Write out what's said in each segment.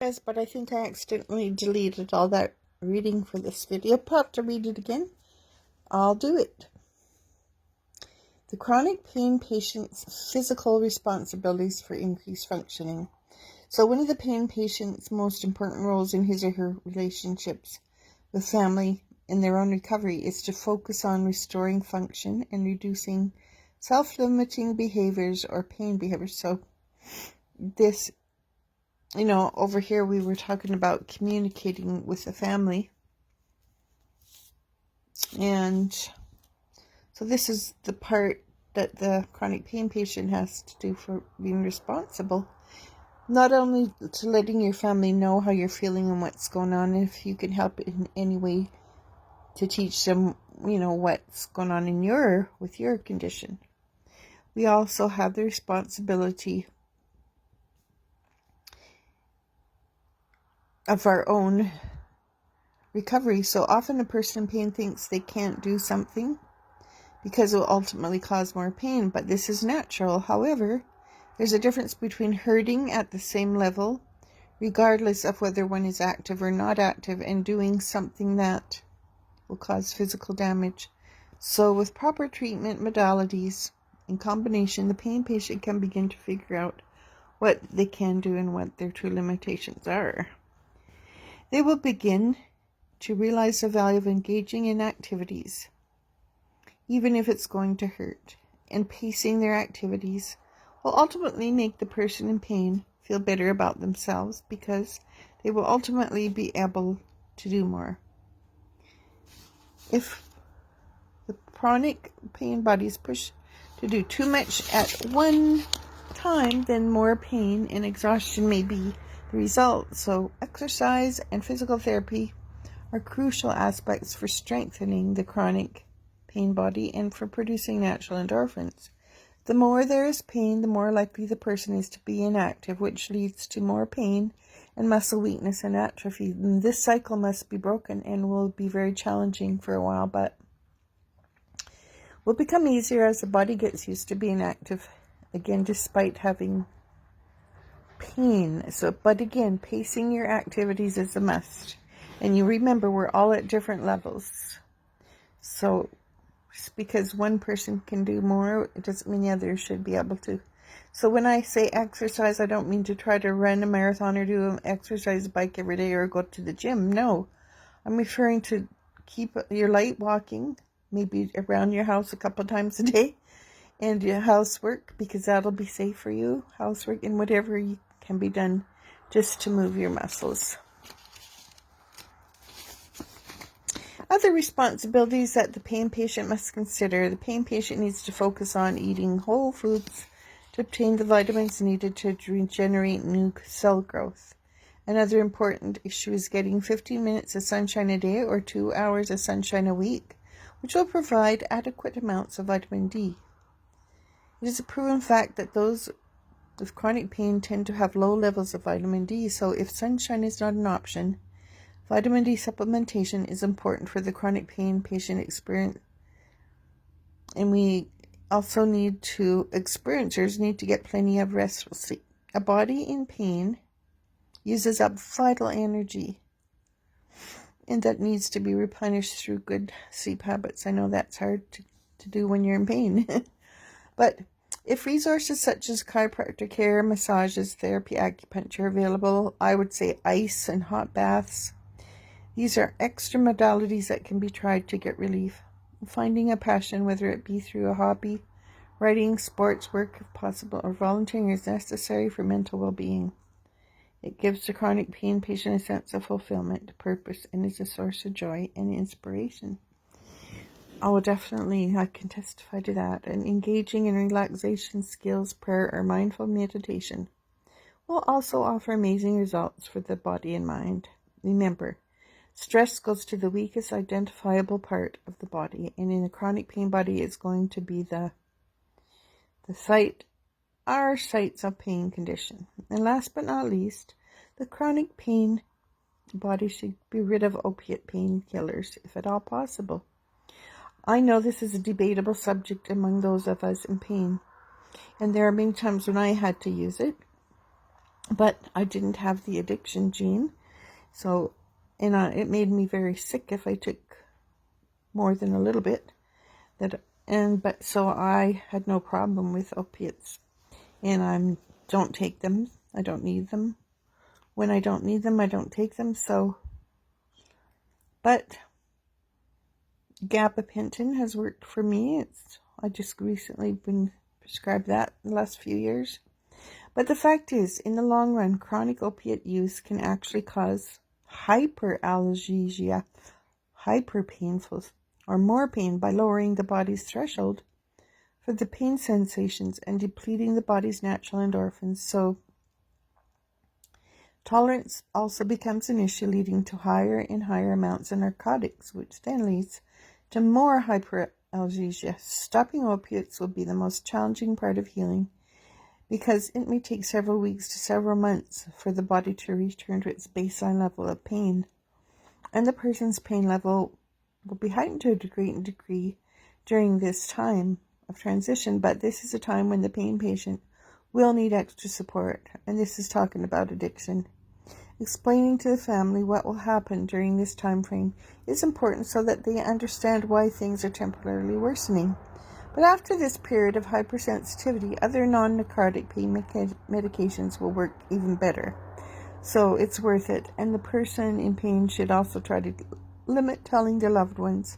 Yes, but I think I accidentally deleted all that reading for this video. I'll have to read it again. I'll do it. The chronic pain patient's physical responsibilities for increased functioning. So one of the pain patient's most important roles in his or her relationships with family in their own recovery is to focus on restoring function and reducing self-limiting behaviors or pain behaviors. So this, over here we were talking about communicating with the family. And so this is the part that the chronic pain patient has to do for being responsible. Not only to letting your family know how you're feeling and what's going on, if you can help in any way to teach them, what's going on with your condition. We also have the responsibility of our own recovery. So often a person in pain thinks they can't do something because it will ultimately cause more pain, but this is natural. However, there's a difference between hurting at the same level, regardless of whether one is active or not active, and doing something that will cause physical damage. So with proper treatment modalities in combination, the pain patient can begin to figure out what they can do and what their true limitations are. They will begin to realize the value of engaging in activities, even if it's going to hurt, and pacing their activities will ultimately make the person in pain feel better about themselves because they will ultimately be able to do more. If the chronic pain body is pushed to do too much at one time, then more pain and exhaustion may be the result. So exercise and physical therapy are crucial aspects for strengthening the chronic pain body and for producing natural endorphins. The more there is pain, the more likely the person is to be inactive, which leads to more pain and muscle weakness and atrophy. And this cycle must be broken and will be very challenging for a while, but will become easier as the body gets used to being active again, despite having pain. But again, pacing your activities is a must. And you remember, we're all at different levels. So just because one person can do more, it doesn't mean the others should be able to. So when I say exercise, I don't mean to try to run a marathon or do an exercise bike every day or go to the gym. No, I'm referring to keep your light walking, maybe around your house a couple of times a day, and your housework, because that'll be safe for you. Housework and whatever can be done just to move your muscles. Other responsibilities that the pain patient must consider. The pain patient needs to focus on eating whole foods to obtain the vitamins needed to regenerate new cell growth. Another important issue is getting 15 minutes of sunshine a day or 2 hours of sunshine a week, which will provide adequate amounts of vitamin D. It is a proven fact that those with chronic pain tend to have low levels of vitamin D, so if sunshine is not an option, vitamin D supplementation is important for the chronic pain patient experience. And experiencers need to get plenty of restful sleep. A body in pain uses up vital energy, and that needs to be replenished through good sleep habits. I know that's hard to do when you're in pain. But if resources such as chiropractic care, massages, therapy, acupuncture are available, I would say ice and hot baths. These are extra modalities that can be tried to get relief. Finding a passion, whether it be through a hobby, writing, sports, work if possible, or volunteering, is necessary for mental well-being. It gives the chronic pain patient a sense of fulfillment, purpose, and is a source of joy and inspiration. Oh, definitely, I can testify to that. And engaging in relaxation skills, prayer, or mindful meditation will also offer amazing results for the body and mind. Remember, stress goes to the weakest identifiable part of the body, and in the chronic pain body, it's going to be our sites of pain condition. And last but not least, the chronic pain body should be rid of opiate painkillers, if at all possible. I know this is a debatable subject among those of us in pain, and there are many times when I had to use it. but I didn't have the addiction gene. So, and it made me very sick if I took more than a little bit. So I had no problem with opiates, and I don't take them. I don't need them. When I don't need them, I don't take them. But gabapentin has worked for me. I just recently been prescribed that in the last few years. But the fact is, in the long run, chronic opiate use can actually cause hyperalgesia, hyper painful, or more pain by lowering the body's threshold for the pain sensations and depleting the body's natural endorphins. So tolerance also becomes an issue, leading to higher and higher amounts of narcotics, which then leads to more hyperalgesia. Stopping opiates will be the most challenging part of healing, because it may take several weeks to several months for the body to return to its baseline level of pain. And the person's pain level will be heightened to a great degree during this time of transition, but this is a time when the pain patient will need extra support, and this is talking about addiction. Explaining to the family what will happen during this time frame is important so that they understand why things are temporarily worsening. But after this period of hypersensitivity, other non-narcotic pain medications will work even better. So it's worth it. And the person in pain should also try to limit telling their loved ones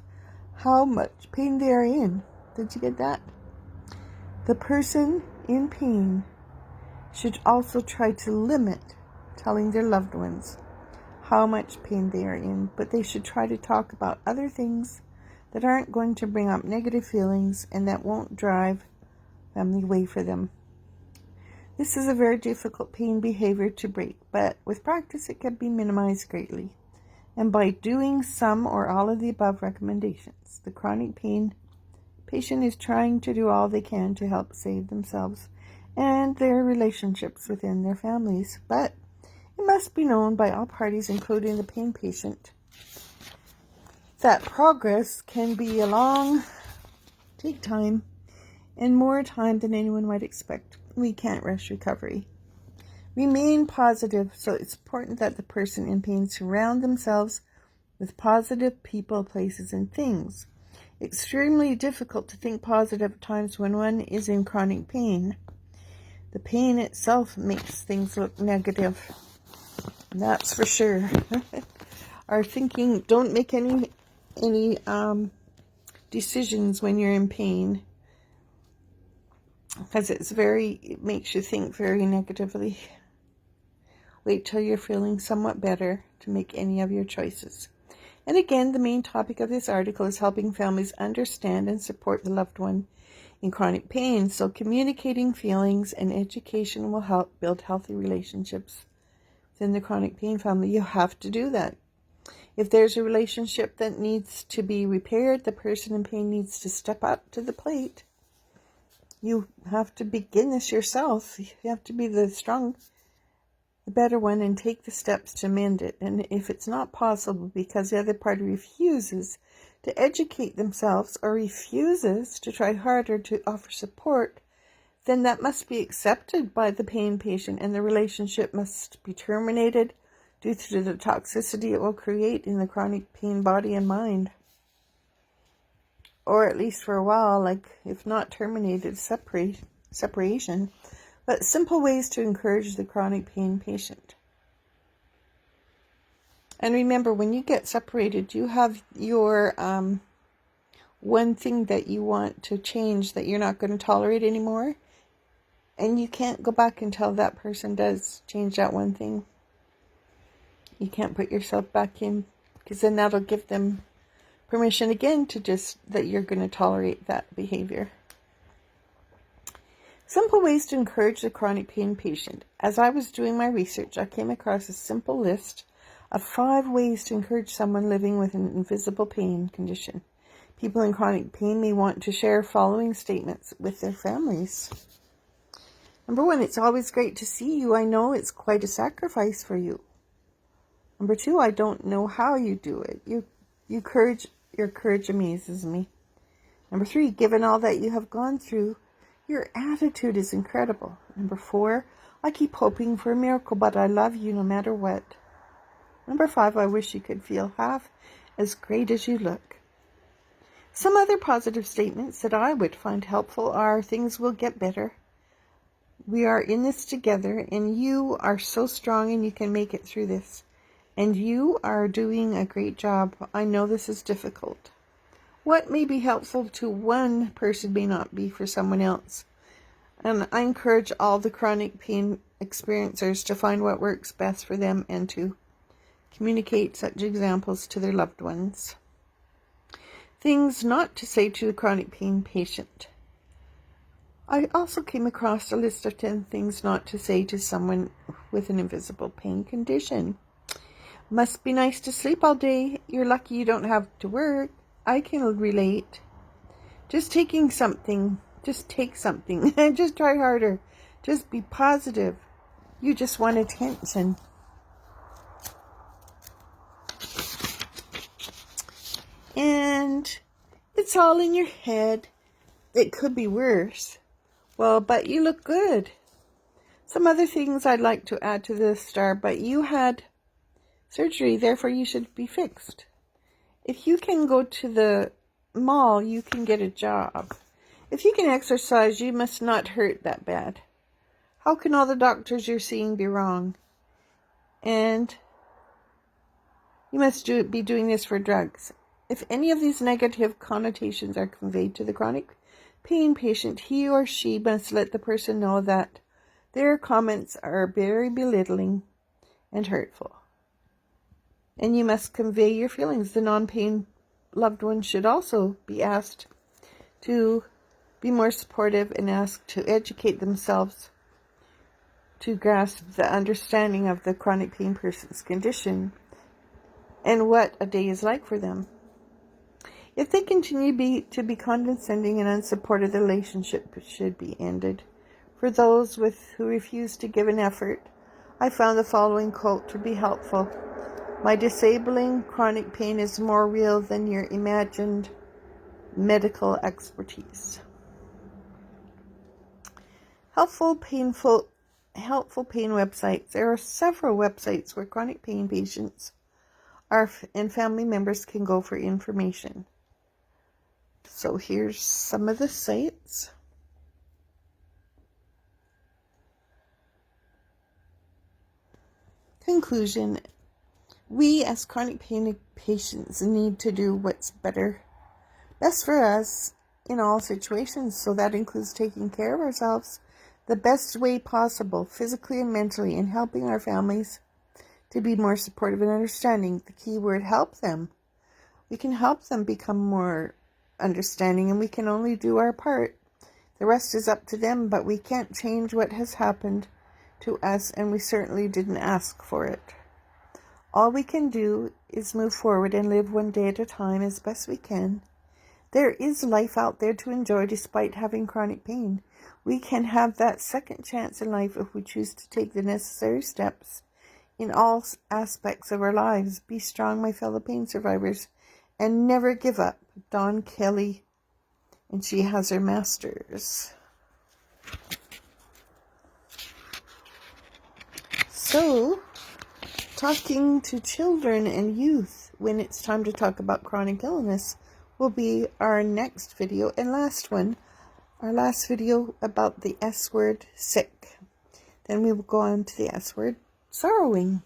how much pain they are in. Did you get that? The person in pain should also try to limit telling their loved ones how much pain they are in, but they should try to talk about other things that aren't going to bring up negative feelings and that won't drive family away for them. This is a very difficult pain behavior to break, but with practice it can be minimized greatly. And by doing some or all of the above recommendations, the chronic pain patient is trying to do all they can to help save themselves and their relationships within their families. But it must be known by all parties, including the pain patient, that progress can be take time, and more time than anyone might expect. We can't rush recovery. Remain positive, so it's important that the person in pain surround themselves with positive people, places, and things. Extremely difficult to think positive at times when one is in chronic pain. The pain itself makes things look negative. That's for sure. Our thinking, don't make any decisions when you're in pain, because it makes you think very negatively. Wait till you're feeling somewhat better to make any of your choices. And again, the main topic of this article is helping families understand and support the loved one in chronic pain. So communicating feelings and education will help build healthy relationships within the chronic pain family. You have to do that. If there's a relationship that needs to be repaired, the person in pain needs to step up to the plate. You have to begin this yourself. You have to be the better one and take the steps to mend it. And if it's not possible because the other party refuses to educate themselves or refuses to try harder to offer support, then that must be accepted by the pain patient and the relationship must be terminated due to the toxicity it will create in the chronic pain body and mind. Or at least for a while, if not terminated, separation. But simple ways to encourage the chronic pain patient. And remember, when you get separated, you have your one thing that you want to change that you're not going to tolerate anymore. And you can't go back until that person does change that one thing. You can't put yourself back in, because then that'll give them permission again to that you're going to tolerate that behavior. Simple ways to encourage the chronic pain patient. As I was doing my research, I came across a simple list of 5 ways to encourage someone living with an invisible pain condition. People in chronic pain may want to share following statements with their families. Number 1, it's always great to see you. I know it's quite a sacrifice for you. Number 2, I don't know how you do it. Your courage amazes me. Number 3, given all that you have gone through, your attitude is incredible. Number 4, I keep hoping for a miracle, but I love you no matter what. Number 5, I wish you could feel half as great as you look. Some other positive statements that I would find helpful are, things will get better. We are in this together, and you are so strong and you can make it through this. And you are doing a great job. I know this is difficult. What may be helpful to one person may not be for someone else. And I encourage all the chronic pain experiencers to find what works best for them and to communicate such examples to their loved ones. Things not to say to the chronic pain patient. I also came across a list of 10 things not to say to someone with an invisible pain condition. Must be nice to sleep all day. You're lucky you don't have to work. I can relate. Just taking something. Just take something. Just try harder. Just be positive. You just want attention. And it's all in your head. It could be worse. Well, but you look good. Some other things I'd like to add to this are, but you had surgery, therefore you should be fixed. If you can go to the mall, you can get a job. If you can exercise, you must not hurt that bad. How can all the doctors you're seeing be wrong? And you must be doing this for drugs. If any of these negative connotations are conveyed to the chronic pain patient, he or she must let the person know that their comments are very belittling and hurtful. And you must convey your feelings. The non-pain loved one should also be asked to be more supportive and asked to educate themselves to grasp the understanding of the chronic pain person's condition and what a day is like for them. If they continue to be condescending and unsupportive, the relationship should be ended. For those who refuse to give an effort, I found the following quote to be helpful. My disabling chronic pain is more real than your imagined medical expertise. Helpful pain websites. There are several websites where chronic pain patients and family members can go for information. So here's some of the sites. Conclusion. We as chronic pain patients need to do what's best for us in all situations. So that includes taking care of ourselves the best way possible, physically and mentally, and helping our families to be more supportive and understanding. The key word, help them. We can help them become more understanding, and we can only do our part. The rest is up to them, but we can't change what has happened to us, and we certainly didn't ask for it. All we can do is move forward and live one day at a time as best we can. There is life out there to enjoy despite having chronic pain. We can have that second chance in life if we choose to take the necessary steps in all aspects of our lives. Be strong, my fellow pain survivors, and never give up. Dawn Kelly, and she has her master's. So, talking to children and youth when it's time to talk about chronic illness will be our next video and last one. Our last video about the S word, sick. Then we will go on to the S word, sorrowing.